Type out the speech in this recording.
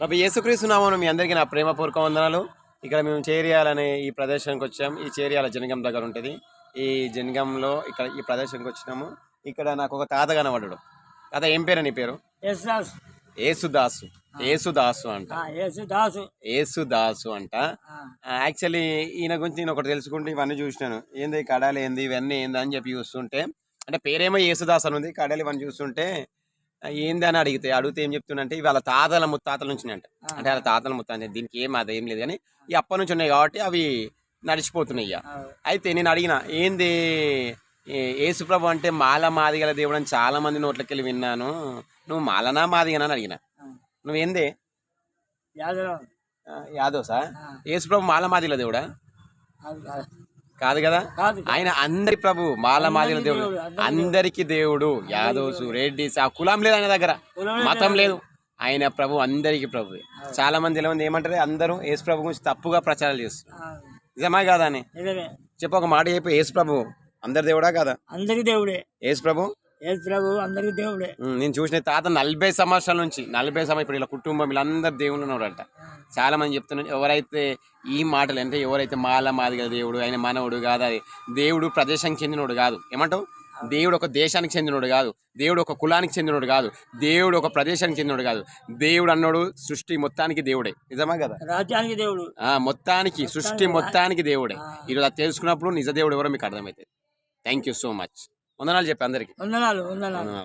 ప్రభు యేసుక్రీస్తు నామమున మీ అందరికీ నా ప్రేమపూర్వక వందనాలు. ఇక్కడ మేము చేరియాలనే ఈ ప్రదేశానికి వచ్చాము. ఈ చేరియాల జనగం దగ్గర ఉంటుంది. ఈ జనగంలో ఇక్కడ ఈ ప్రదేశానికి వచ్చినాము. ఇక్కడ నాకు ఒక తాత కనబడ్డాడు. తాత ఏం పేరు నీ పేరు? యేసుదాసు. యేసుదాసు. యేసుదాసు అంట. యేసుదాసు. యేసుదాసు అంట. యాక్చువల్లీ ఈయన గురించి నేను ఒకటి తెలుసుకుంటే ఇవన్నీ చూసినాను. ఏంది కడాలి ఏంది ఇవన్నీ ఏంది అని చెప్పి చూస్తుంటే, అంటే పేరేమో యేసుదాస్ అని ఉంది. కడాలి ఇవన్నీ చూస్తుంటే ఏంది అని అడిగితే ఏం చెప్తుండే వాళ్ళ తాతల ముత్తాతల నుంచి అంట. అంటే వాళ్ళ తాతల ముత్తాత దీనికి అదేం లేదు కానీ ఈ అప్పటి నుంచి ఉన్నాయి కాబట్టి అవి నడిచిపోతున్నాయి. ఇక అయితే నేను అడిగిన ఏంది యేసుప్రభు అంటే మాల మాదిగల దేవుడు అని చాలా మంది నోట్లకి వెళ్ళి విన్నాను. నువ్వు మాలనా మాదిగనా అని అడిగిన. నువ్వేంది? యాదవ్ సార్. యేసుప్రభు మాల మాదిగల దేవుడా? కాదు కదా. ఆయన అందరి ప్రభు, మాల మాదిగల దేవుడు, అందరికి దేవుడు. యాదవ్స్, రెడ్డిస్ ఆ కులం లేదు ఆయన దగ్గర, మతం లేదు. ఆయన ప్రభు అందరికి ప్రభు. చాలా మంది ఎలా మంది ఏమంటారు, అందరూ యేసు ప్రభు గురించి తప్పుగా ప్రచారాలు చేస్తున్నారు. నిజమా కాదా అని చెప్పి ఒక మాట చెప్పి, యేసు ప్రభు అందరి దేవుడా కాదా? అందరికి దేవుడే యేసు ప్రభు. యేసు ప్రభు అందరికి దేవుడే. నేను చూసిన తాత 40 సంవత్సరాల నుంచి 40 సంవత్సరాలు ఇప్పుడు ఇలా కుటుంబం వీళ్ళందరూ దేవుళ్ళు ఉన్నారంట. చాలా మంది చెప్తున్నారు ఎవరైతే ఈ మాటలు అంటే ఎవరైతే మాల మాదిగల దేవుడు ఆయన మనవుడు కాదు, అది దేవుడు ప్రదేశానికి చెందినోడు కాదు. ఏమంటావు? దేవుడు ఒక దేశానికి చెందినోడు కాదు, దేవుడు ఒక కులానికి చెందినోడు కాదు, దేవుడు ఒక ప్రదేశానికి చెందినోడు కాదు. దేవుడు అన్నాడు సృష్టి మొత్తానికి దేవుడే. నిజమా కదా? రాజ్యానికి దేవుడు, మొత్తానికి సృష్టి మొత్తానికి దేవుడే. ఈరోజు అది తెలుసుకున్నప్పుడు నిజ దేవుడు ఎవరో మీకు అర్థమవుతుంది. Thank you so much. వందనాలు చెప్పి అందరికి వందనాలు.